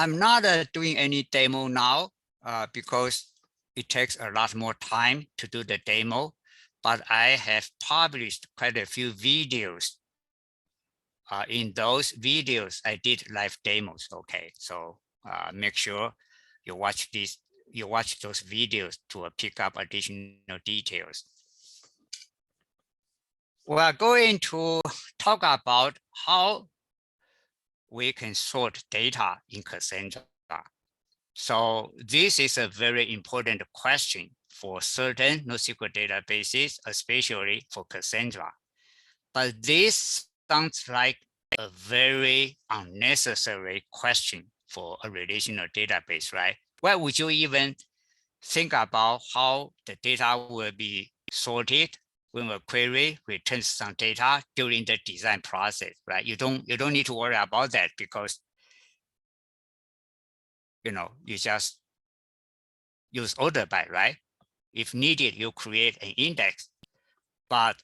I'm not doing any demo now because it takes a lot more time to do the demo, but I have published quite a few videos. In those videos, I did live demos. Okay, so make sure you watch those videos to pick up additional details. We are going to talk about how we can sort data in Cassandra. So this is a very important question for certain NoSQL databases, especially for Cassandra. But this sounds like a very unnecessary question for a relational database, right? Why would you even think about how the data will be sorted when a query returns some data during the design process, right? You don't need to worry about that because you just use order by, right? If needed, you create an index. But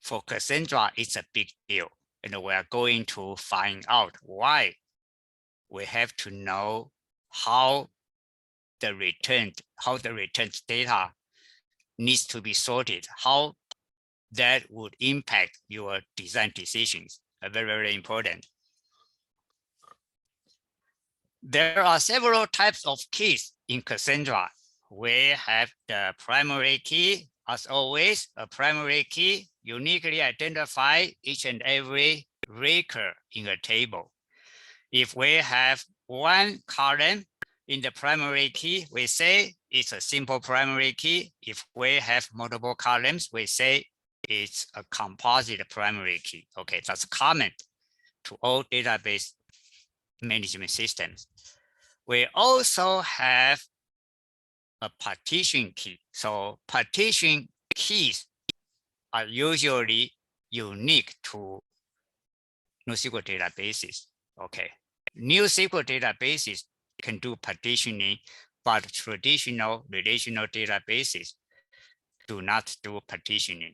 for Cassandra, it's a big deal. And we are going to find out why we have to know how the returned data needs to be sorted, how that would impact your design decisions. Very, very important. There are several types of keys in Cassandra. We have the primary key. As always, a primary key uniquely identifies each and every record in a table. If we have one column in the primary key, we say it's a simple primary key. If we have multiple columns, we say it's a composite primary key. Okay, that's common to all database management systems. We also have a partition key. So partition keys are usually unique to NoSQL databases. Okay, new SQL databases can do partitioning, but traditional relational databases do not do partitioning.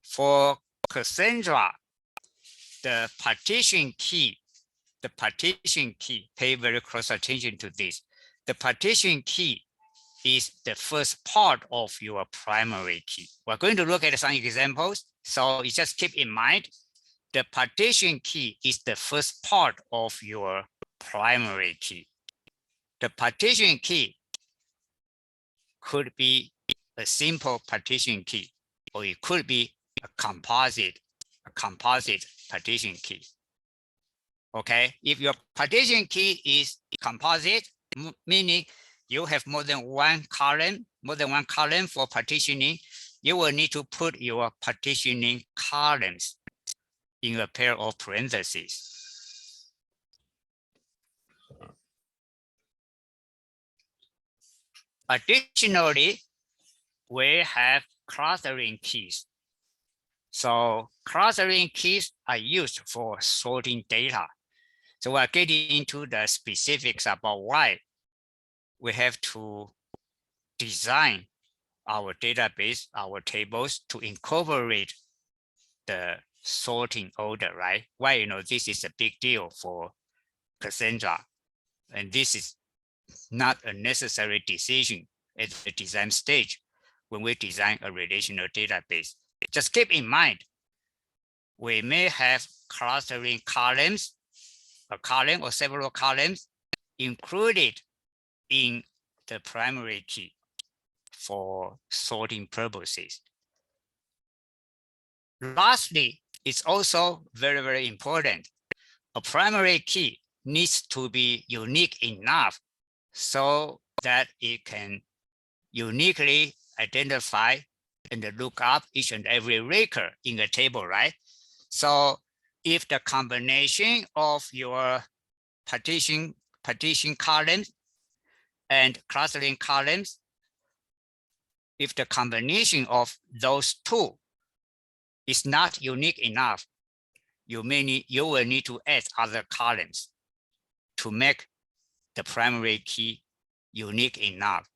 For Cassandra, the partition key, pay very close attention to this. The partition key is the first part of your primary key. We're going to look at some examples. So you just keep in mind, the partition key is the first part of your primary key. The partition key could be a simple partition key, or it could be a composite partition key. Okay, if your partition key is composite, meaning you have more than one column for partitioning, you will need to put your partitioning columns in a pair of parentheses. Additionally, we have clustering keys. So clustering keys are used for sorting data. So we're getting into the specifics about why we have to design our database, our tables to incorporate the sorting order, right? Why, this is a big deal for Cassandra. And this is not a necessary decision at the design stage when we design a relational database. Just keep in mind, we may have clustering columns, a column or several columns included in the primary key for sorting purposes. Lastly, it's also very, very important. A primary key needs to be unique enough so that it can uniquely identify and look up each and every record in a table, right? So if the combination of your partition columns and clustering columns, if the combination of those two is not unique enough, you will need to add other columns to make the primary key unique enough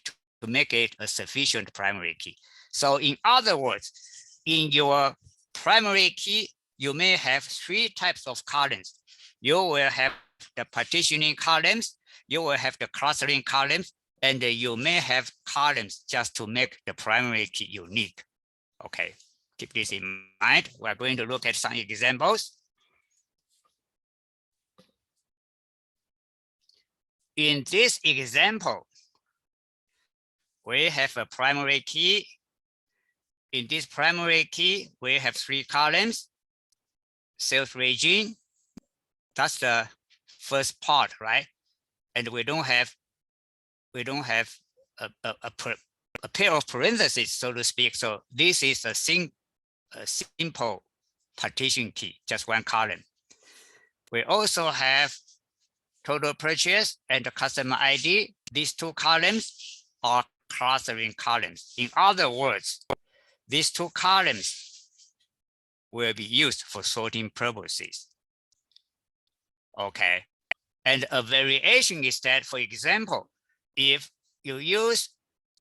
to make it a sufficient primary key. So in other words, in your primary key, you may have 3 types of columns. you will have the partitioning columns, you will have the clustering columns, and you may have columns just to make the primary key unique. Okay, keep this in mind. We're going to look at some examples. In this example, we have a primary key. In this primary key, we have 3 columns. Sales region, that's the first part, right? And we don't have a pair of parentheses, so to speak. So this is a simple partition key, just 1 column. We also have total purchase and the customer ID. These 2 columns are clustering columns. In other words, these 2 columns will be used for sorting purposes. Okay, and a variation is that, for example, if you use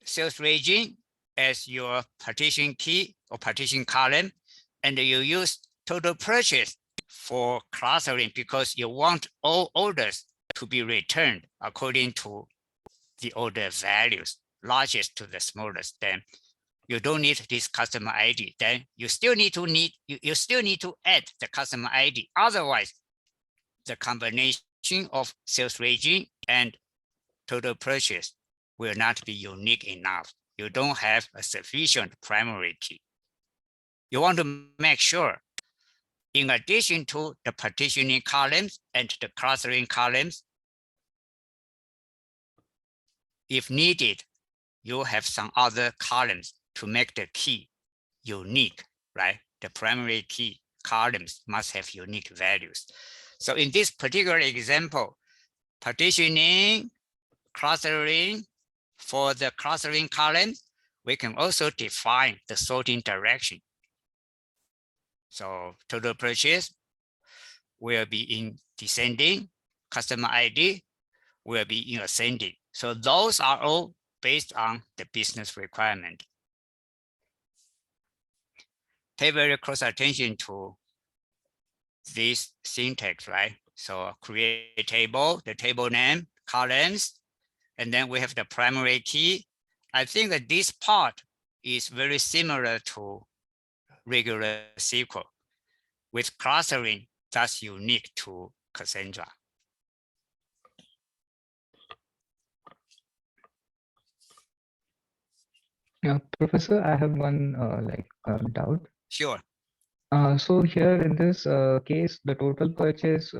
sales region as your partition key or partition column, and you use total purchase for clustering because you want all orders to be returned according to the order values, largest to the smallest, then you don't need this customer ID. Then you still need to add the customer ID. Otherwise, the combination of sales region and total purchase will not be unique enough. You don't have a sufficient primary key. You want to make sure, in addition to the partitioning columns and the clustering columns, if needed, you have some other columns to make the key unique, right? The primary key columns must have unique values. So in this particular example, partitioning, clustering, for the clustering column, we can also define the sorting direction. So total purchase will be in descending, customer ID will be in ascending. So those are all based on the business requirement. Pay very close attention to this syntax, right? So create a table, the table name, columns, and then we have the primary key. I think that this part is very similar to regular SQL. With clustering, that's unique to Cassandra. Professor, I have one doubt. Sure. So here in this case, the total purchase,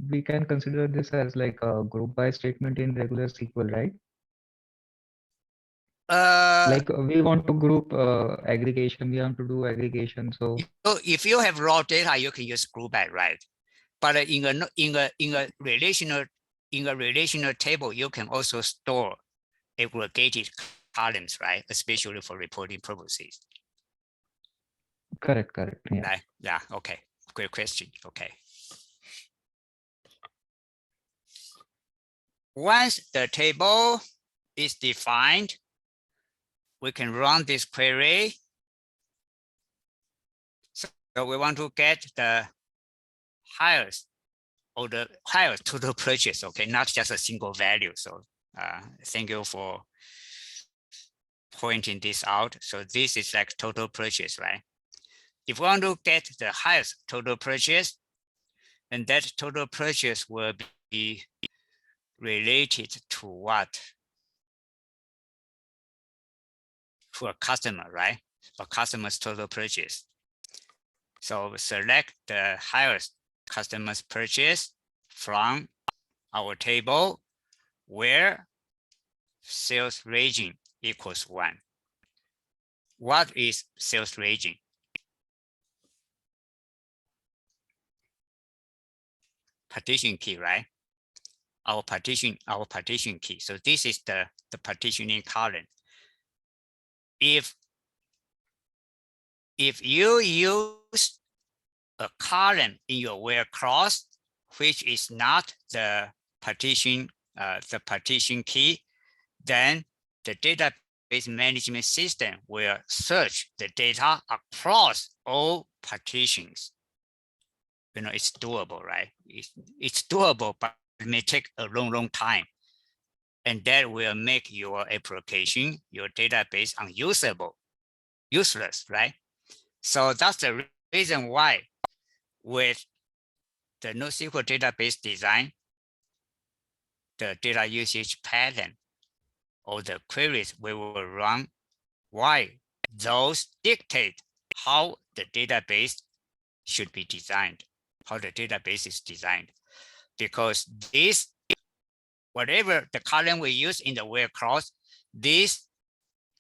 we can consider this as like a group by statement in regular SQL, right? Like we want to group aggregation, we want to do aggregation. So if you have raw data, you can use group by, right? But in a relational table, you can also store aggregated columns, right? Especially for reporting purposes. correct, yeah. Right? Yeah, okay. Great question. Okay. Once the table is defined, we can run this query. So we want to get the highest or the highest total purchase, okay, not just a single value. So thank you for pointing this out. So this is like total purchase, right? If we want to get the highest total purchase, and that total purchase will be related to what? To a customer, right? A customer's total purchase. So select the highest customer's purchase from our table where sales region equals 1. What is sales region? Partition key, right? Our partition key. So this is the partitioning column. If you use a column in your where clause, which is not the partition key, then the database management system will search the data across all partitions. it's doable, right? It's doable, but it may take a long time. And that will make your application, your database unusable, useless, right? So that's the reason why with the NoSQL database design, the data usage pattern or the queries we will run, why those dictate how the database should be designed, how the database is designed. Because this, whatever the column we use in the where clause, this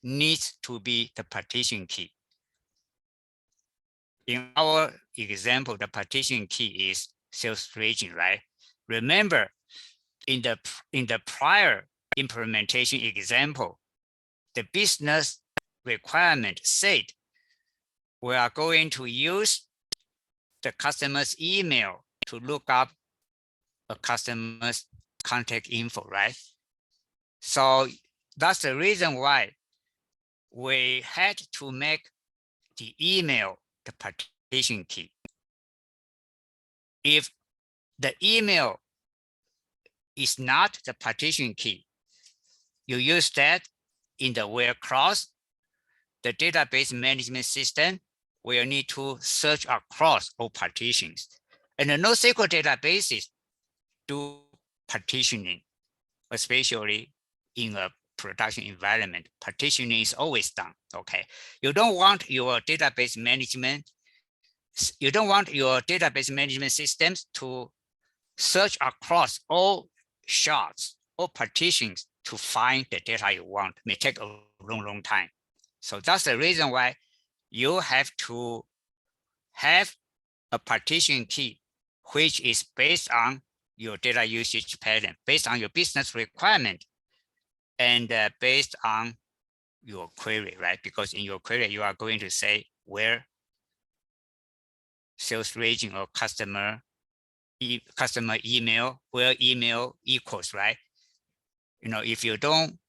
needs to be the partition key. In our example, the partition key is sales region, right? Remember, in the prior implementation example, the business requirement said we are going to use the customer's email to look up a customer's contact info, right? So that's the reason why we had to make the email the partition key. If the email is not the partition key, you use that in the where clause, the database management system will need to search across all partitions. And the NoSQL databases do partitioning, especially in a production environment. Partitioning is always done, okay? You don't want your database management systems to search across all shards, all partitions to find the data you want. It may take a long time. So that's the reason why you have to have a partition key, which is based on your data usage pattern, based on your business requirement, and based on your query, right? Because in your query, you are going to say where sales region or customer email, where email equals, right? If you don't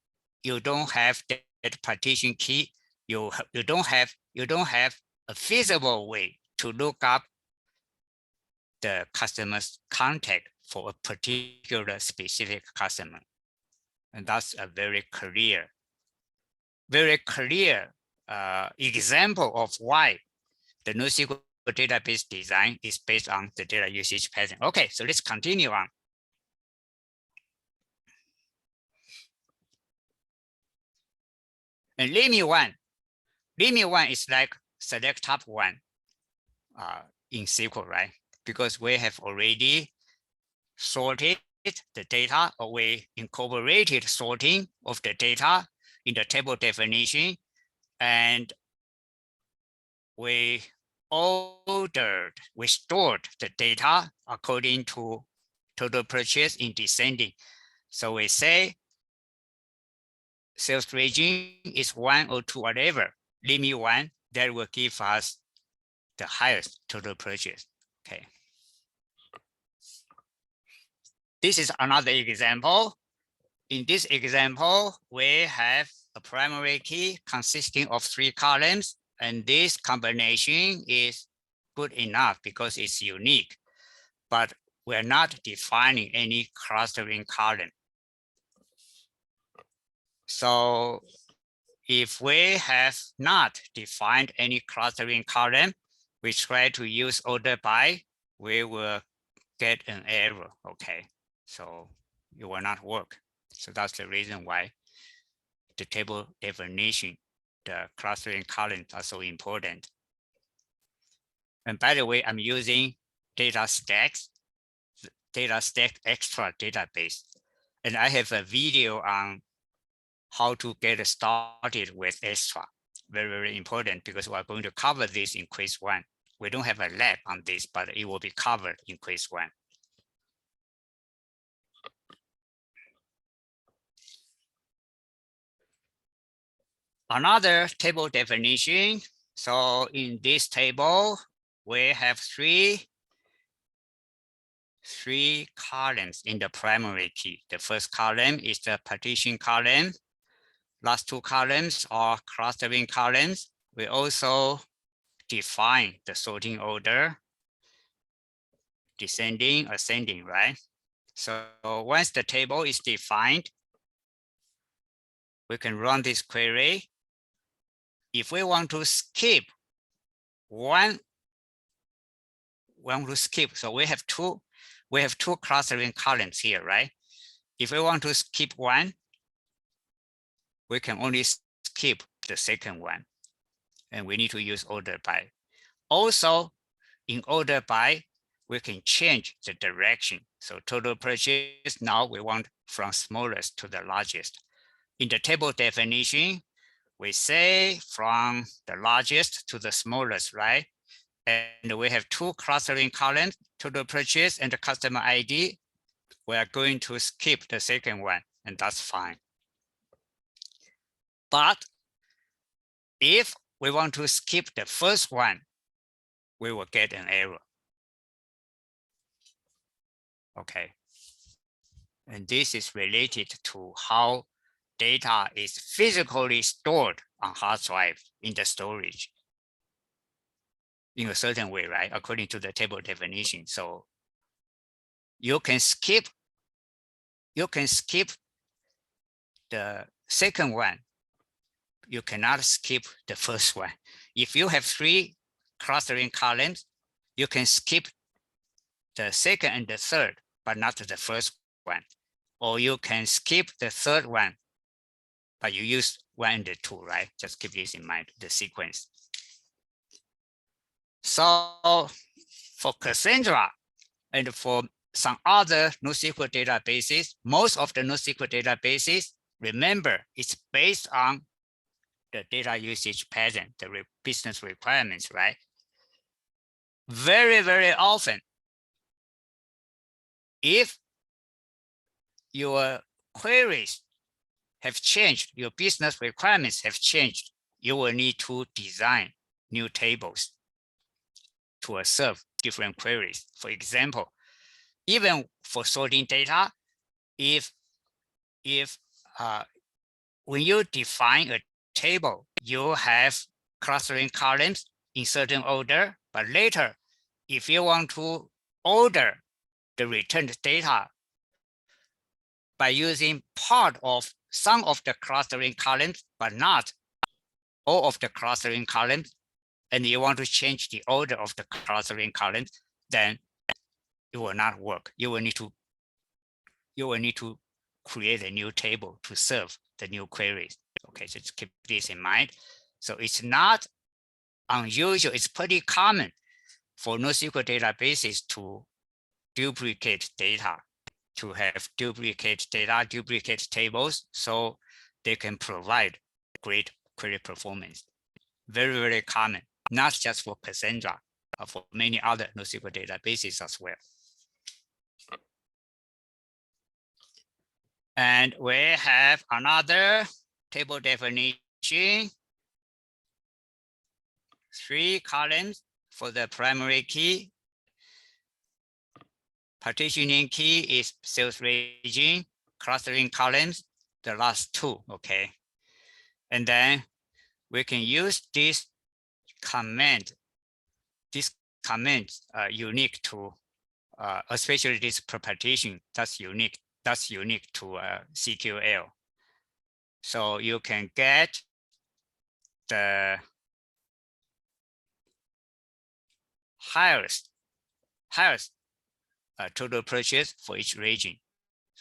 have that partition key, you don't have a feasible way to look up the customer's contact for a particular specific customer. And that's a very clear example of why the NoSQL database design is based on the data usage pattern. Okay, so let's continue on. And limit one is like select top one in SQL, right? Because we have already sorted the data, or we incorporated sorting of the data in the table definition, and we stored the data according to total purchase in descending. So we say sales region is 1 or 2, whatever, limit 1, that will give us the highest total purchase. Okay. This is another example. In this example, we have a primary key consisting of 3 columns, and this combination is good enough because it's unique, but we're not defining any clustering column. So if we have not defined any clustering column, we try to use order by, we will get an error, okay? So it will not work. So that's the reason why the table definition, the clustering columns are so important. And by the way, I'm using data stack extra database. And I have a video on how to get started with extra. Very important, because we're going to cover this in quiz 1. We don't have a lab on this, but it will be covered in quiz 1. Another table definition. So in this table, we have three columns in the primary key. The first column is the partition column. Last 2 columns are clustering columns. We also define the sorting order. descending, ascending, right? So once the table is defined, we can run this query. If we want to skip one, so we have two clustering columns here, right? If we want to skip one, we can only skip the second one, and we need to use order by. Also, in order by, we can change the direction. So total purchase, now we want from smallest to the largest. In the table definition, we say from the largest to the smallest, right? And we have two clustering columns, total purchase and the customer ID. We are going to skip the second one, and that's fine. But if we want to skip the first one, we will get an error. Okay. And this is related to how data is physically stored on hard drive in the storage in a certain way, right? According to the table definition. So you can skip the second one. You cannot skip the first one. If you have three clustering columns, you can skip the second and the third, but not the first one. Or you can skip the third one, but you use 1 and 2, right? Just keep this in mind, the sequence. So for Cassandra and for some other NoSQL databases, most of the NoSQL databases, remember, it's based on the data usage pattern, the business requirements, right? Very, very often, if your queries have changed, your business requirements have changed, you will need to design new tables to serve different queries. For example, even for sorting data, if when you define a table, you have clustering columns in certain order, but later, if you want to order the returned data by using part of some of the clustering columns, but not all of the clustering columns, and you want to change the order of the clustering columns, then it will not work. You will need to create a new table to serve the new queries. Okay, so just keep this in mind. So it's not unusual, it's pretty common for NoSQL databases to duplicate data, to have duplicate data, duplicate tables, so they can provide great query performance. Very, very common, not just for Cassandra, but for many other NoSQL databases as well. And we have another table definition, 3 columns for the primary key. Partitioning key is sales region, clustering columns, the last 2, okay? And then we can use this command. This command unique to, especially this per partition, that's unique to CQL. So you can get the highest total purchase for each region.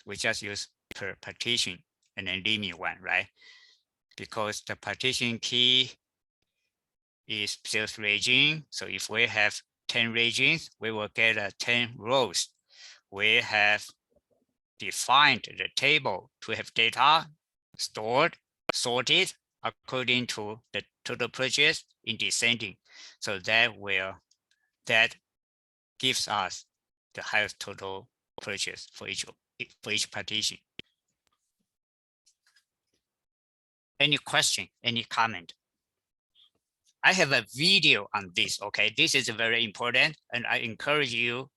We just use per partition and then limit 1, right? Because the partition key is sales region. So if we have 10 regions, we will get 10 rows. We have defined the table to have data stored, sorted according to the total purchase in descending. So that gives us the highest total purchase for each partition. Any question, any comment? I have a video on this, okay? This is very important, and I encourage you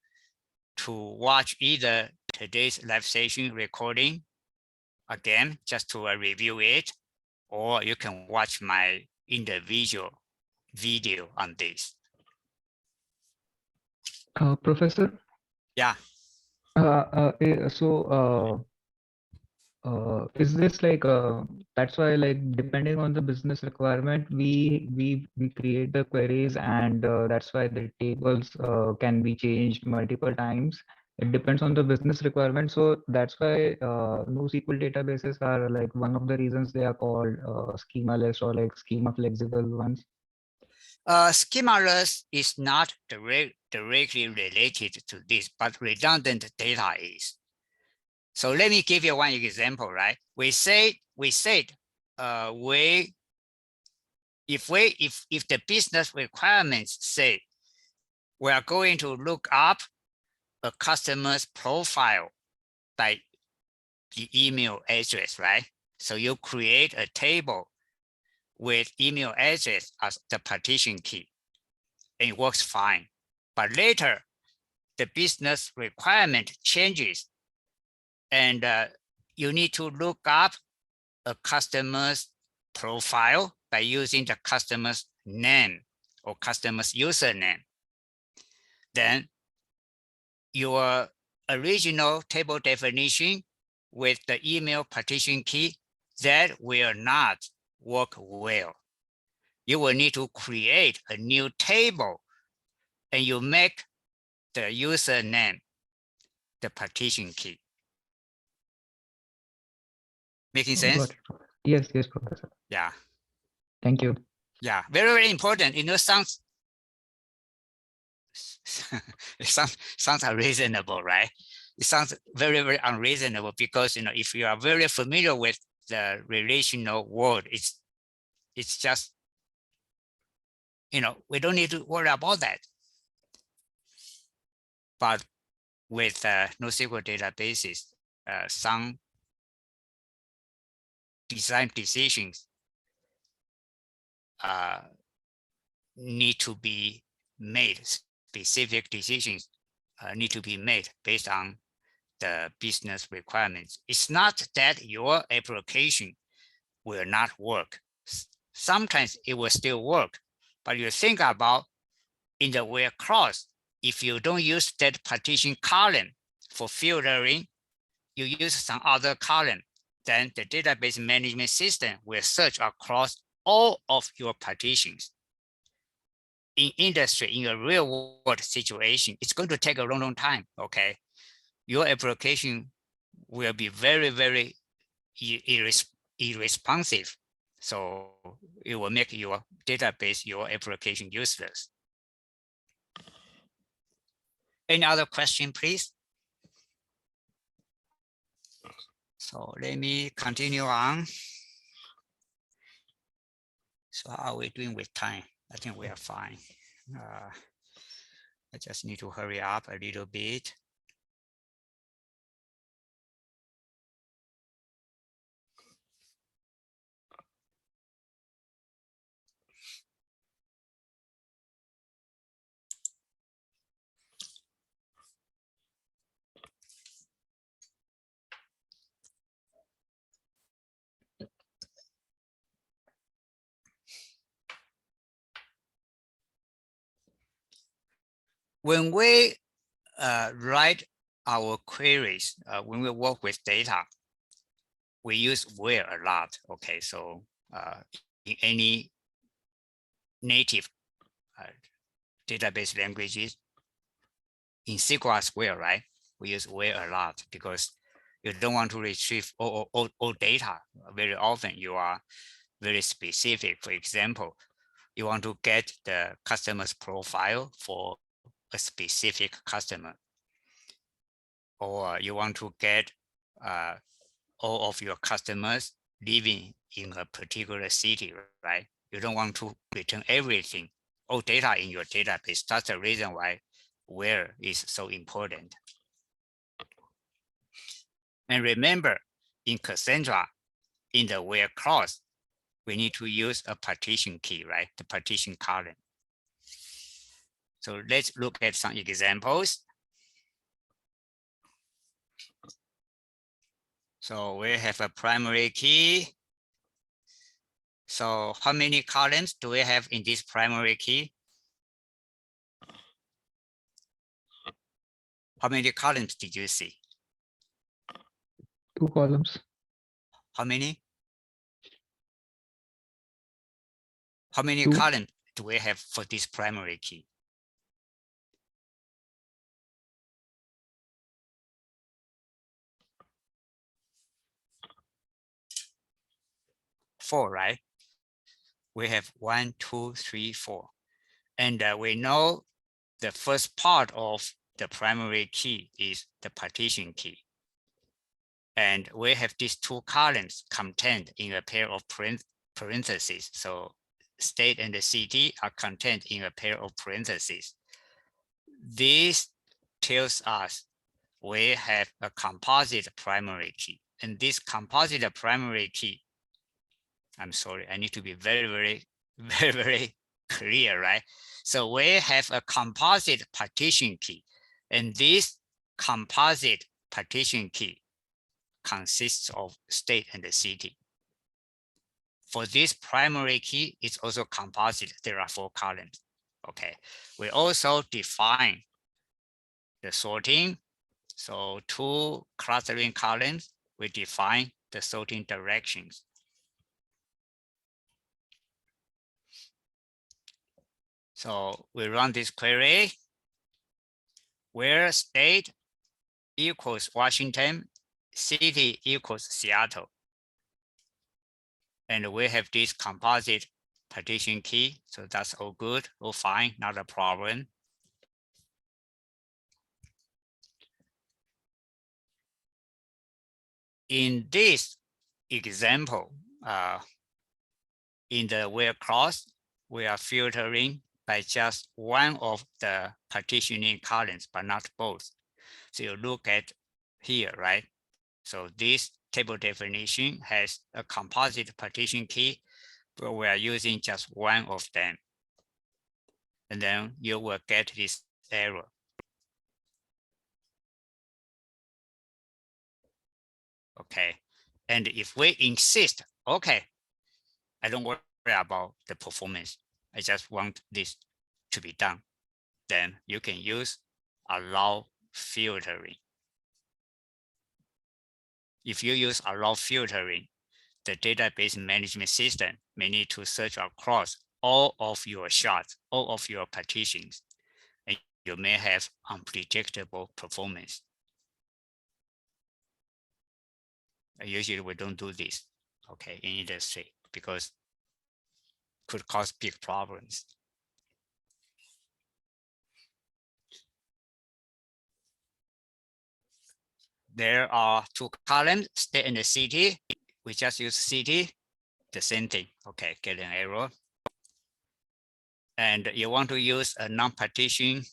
to watch either today's live session recording again, just to review it, or you can watch my individual video on this. Professor, Yeah. So is this like that's why like depending on the business requirement we create the queries, and that's why the tables can be changed multiple times. It depends on the business requirement, so that's why NoSQL databases are like one of the reasons they are called schemaless or like schema flexible ones. Schemaless is not directly related to this, but redundant data is. So let me give you one example, right? We said if the business requirements say we are going to look up a customer's profile by the email address, right? So you create a table with email address as the partition key, and it works fine. But later, the business requirement changes, and you need to look up a customer's profile by using the customer's name or customer's username. Then your original table definition with the email partition key, that will not work well. You will need to create a new table, and you make the username the partition key. Making sense? Got it. Yes, Professor. Yeah. Thank you. Yeah. Very, very important. Sounds it sounds unreasonable, right? It sounds very, very unreasonable because if you are very familiar with the relational world, it's just we don't need to worry about that. But with NoSQL databases, some design decisions need to be made. Specific decisions need to be made based on the business requirements. It's not that your application will not work. Sometimes it will still work, but you think about in the where clause, if you don't use that partition column for filtering, you use some other column, then the database management system will search across all of your partitions. In industry, in a real world situation, it's going to take a long time, okay? Your application will be very, very irresponsive. So it will make your database, your application useless. Any other question, please? So let me continue on. So how are we doing with time? I think we are fine. I just need to hurry up a little bit. When we write our queries, when we work with data, we use where a lot. Okay, so in any native database languages, in SQL as well, right? We use where a lot because you don't want to retrieve all data. Very often you are very specific. For example, you want to get the customer's profile for a specific customer, or you want to get all of your customers living in a particular city, right? You don't want to return everything, all data in your database. That's the reason why where is so important. And remember, in Cassandra, in the where clause, we need to use a partition key, right? The partition column. So let's look at some examples. So we have a primary key. So how many columns do we have in this primary key? How many columns did you see? 2 columns. How many? How many 2. columns do we have for this primary key? 4, right? We have 1, 2, 3, 4. And we know the first part of the primary key is the partition key. And we have these 2 columns contained in a pair of parentheses. So state and the city are contained in a pair of parentheses. This tells us we have a composite primary key. And this composite primary key, I'm sorry, I need to be very clear, right? So we have a composite partition key, and this composite partition key consists of state and the city. For this primary key, it's also composite. There are 4 columns. Okay. We also define the sorting. So 2 clustering columns, we define the sorting directions. So we run this query where state equals Washington, city equals Seattle. And we have this composite partition key. So that's all good, all fine, not a problem. In this example, in the where clause, we are filtering by just one of the partitioning columns, but not both. So you look at here, right? So this table definition has a composite partition key, but we are using just one of them. And then you will get this error. Okay. And if we insist, okay, I don't worry about the performance, I just want this to be done, then you can use allow filtering. If you use allow filtering, the database management system may need to search across all of your shards, all of your partitions, and you may have unpredictable performance. Usually we don't do this, okay, in industry, because could cause big problems. There are 2 columns, state and the city. We just use city, the same thing. Okay, get an error. And you want to use a non-partition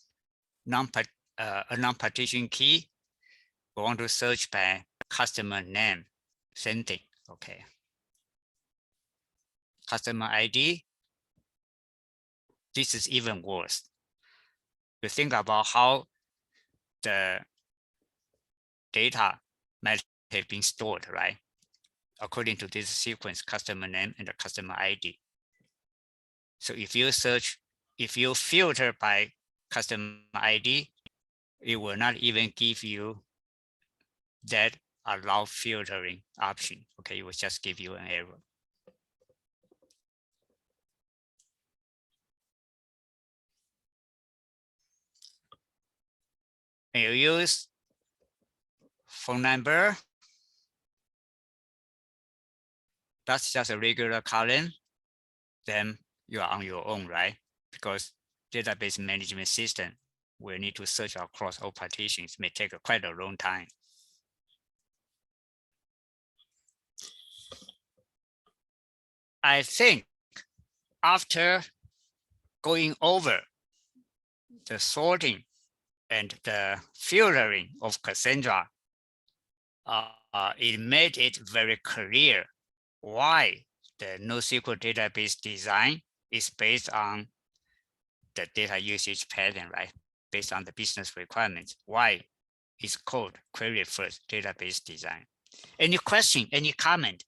key. We want to search by customer name, same thing. Okay. Customer ID. This is even worse. You think about how the data might have been stored, right? According to this sequence, customer name and the customer ID. So if you search, if you filter by customer ID, it will not even give you that allow filtering option. Okay, it will just give you an error. And you use phone number. That's just a regular column. Then you are on your own, right? Because database management system will need to search across all partitions. It may take quite a long time. I think after going over the sorting and the filtering of Cassandra, it made it very clear why the NoSQL database design is based on the data usage pattern, right? Based on the business requirements. Why it's called query first database design. Any question, any comment?